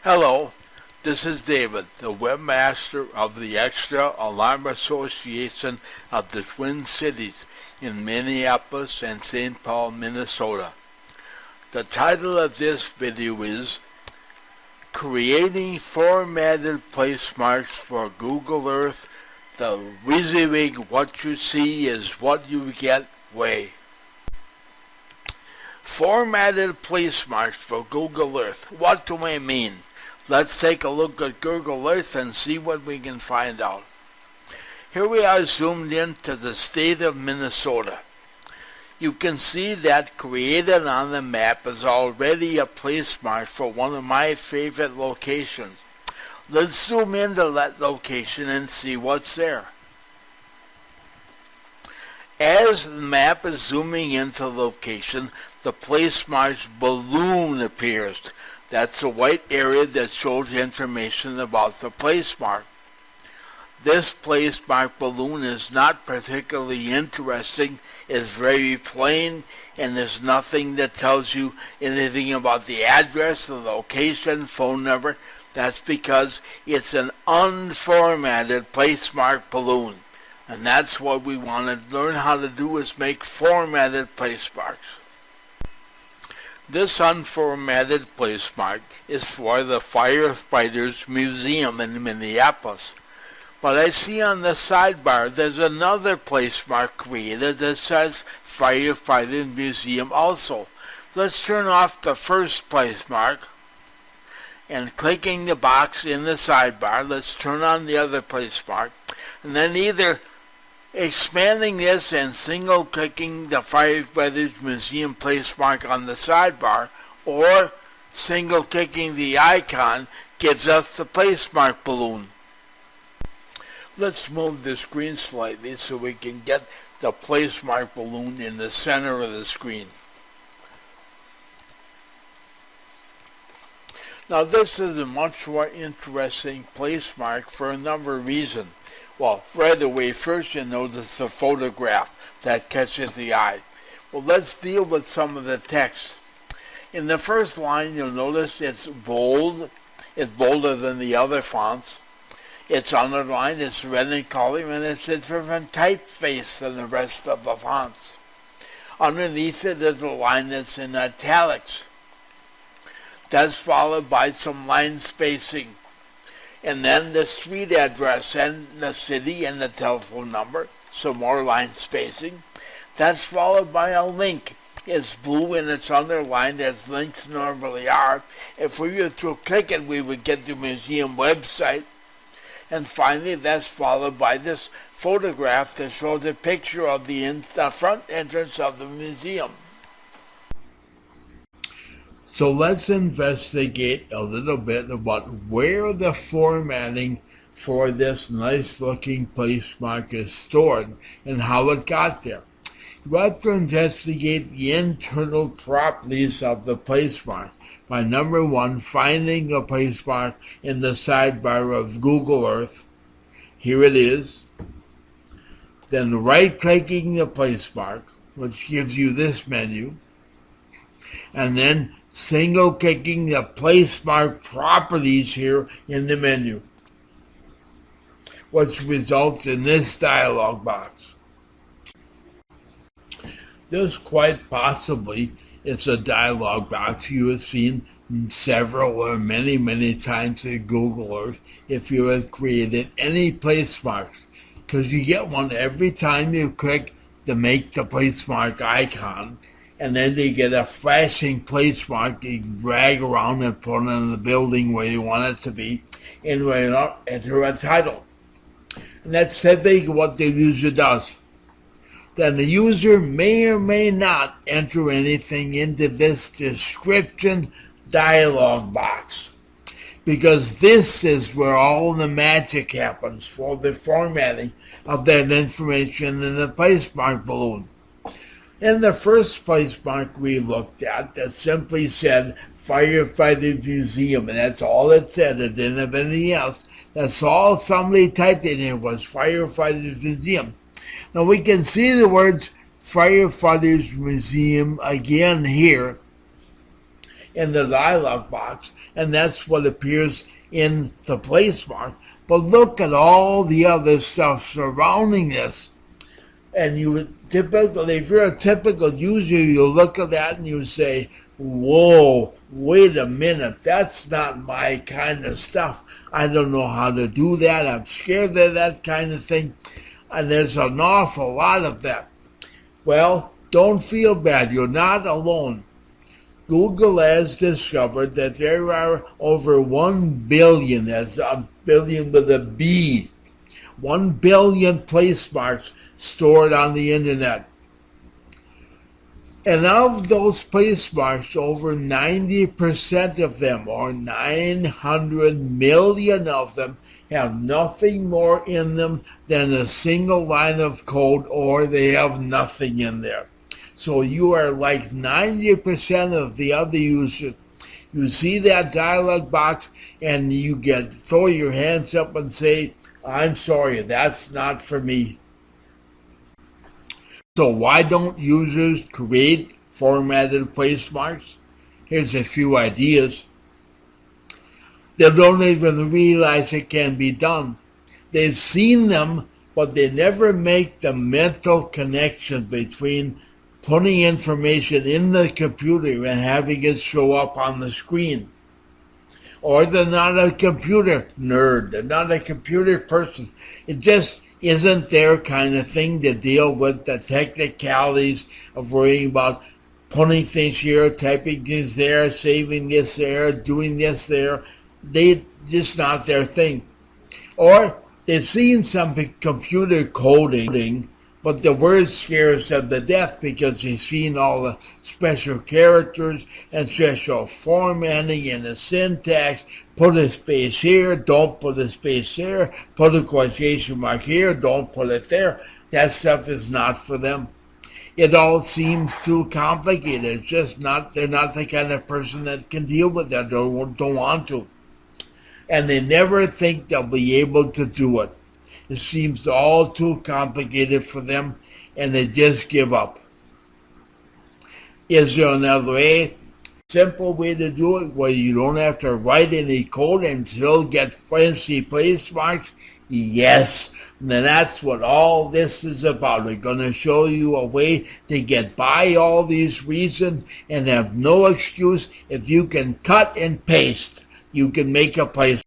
Hello, this is David, the webmaster of the Extra Alarm Association of the Twin Cities in Minneapolis and St. Paul, Minnesota. The title of this video is Creating Formatted Placemarks for Google Earth, the WYSIWYG What You See is What You Get way. Formatted placemarks for Google Earth. What do I mean? Let's take a look at Google Earth and see what we can find out. Here we are zoomed into the state of Minnesota. You can see that created on the map is already a placemark for one of my favorite locations. Let's zoom into that location and see what's there. As the map is zooming into the location, the placemark's balloon appears. That's a white area that shows information about the placemark. This placemark balloon is not particularly interesting, it's very plain, and there's nothing that tells you anything about the address, the location, phone number. That's because it's an unformatted placemark balloon. And that's what we want to learn how to do, is make formatted placemarks. This unformatted placemark is for the Firefighters Museum in Minneapolis. But I see on the sidebar there's another placemark created that says Firefighters Museum also. Let's turn off the first placemark, and clicking the box in the sidebar, let's turn on the other placemark, and then either expanding this and single-clicking the Firefighters Museum placemark on the sidebar, or single-clicking the icon gives us the placemark balloon. Let's move the screen slightly so we can get the placemark balloon in the center of the screen. Now this is a much more interesting placemark for a number of reasons. Well, right away, first you notice the photograph that catches the eye. Well, let's deal with some of the text. In the first line, you'll notice it's bold. It's bolder than the other fonts. It's underlined, it's red in color, and it's a different typeface than the rest of the fonts. Underneath it is a line that's in italics. That's followed by some line spacing. And then the street address and the city and the telephone number, some more line spacing. That's followed by a link. It's blue and it's underlined as links normally are. If we were to click it, we would get the museum website. And finally, that's followed by this photograph that shows a picture of the front entrance of the museum. So let's investigate a little bit about where the formatting for this nice looking placemark is stored and how it got there. You have to investigate the internal properties of the placemark by number one, finding the placemark in the sidebar of Google Earth. Here it is. Then right-clicking the placemark, which gives you this menu, and then single-clicking the placemark properties here in the menu, which results in this dialog box. This quite possibly is a dialog box you have seen several or many times in Google Earth if you have created any placemarks, because you get one every time you click to make the placemark icon. And then they get a flashing placemark you can drag around and put it in the building where you want it to be, and enter a title. And that's typically what the user does. Then the user may or may not enter anything into this description dialog box, because this is where all the magic happens for the formatting of that information in the placemark balloon. In the first placemark we looked at, that simply said Firefighters Museum, and that's all it said. It didn't have anything else. That's all somebody typed in here was Firefighters Museum. Now we can see the words Firefighters Museum again here in the dialog box, and that's what appears in the place mark. But look at all the other stuff surrounding this. And you typically, if you're a typical user, you look at that and you say, whoa, wait a minute, that's not my kind of stuff. I don't know how to do that. I'm scared of that kind of thing. And there's an awful lot of that. Well, don't feel bad. You're not alone. Google has discovered that there are over 1 billion, that's a billion with a B, 1 billion place marks stored on the internet. And of those place marks, over 90% of them, or 900 million of them, have nothing more in them than a single line of code, or they have nothing in there. So you are like 90% of the other users. You see that dialog box and you throw your hands up and say, I'm sorry, that's not for me. So why don't users create formatted place marks? Here's a few ideas. They don't even realize it can be done. They've seen them, but they never make the mental connection between putting information in the computer and having it show up on the screen. Or they're not a computer nerd. They're not a computer person. It just isn't their kind of thing to deal with the technicalities of worrying about putting things here, typing things there, saving this there, doing this there. They just not their thing. Or they've seen some computer coding, but the word scares them to death because they've seen all the special characters and special formatting and the syntax. Put a space here, don't put a space there. Put a quotation mark here, don't put it there. That stuff is not for them. It all seems too complicated. It's just not, they're not the kind of person that can deal with that, don't want to. And they never think they'll be able to do it. It seems all too complicated for them, and they just give up. Is there another way? Simple way to do it where you don't have to write any code and still get fancy place marks? Yes. And that's what all this is about. We're going to show you a way to get by all these reasons and have no excuse. If you can cut and paste, you can make a place.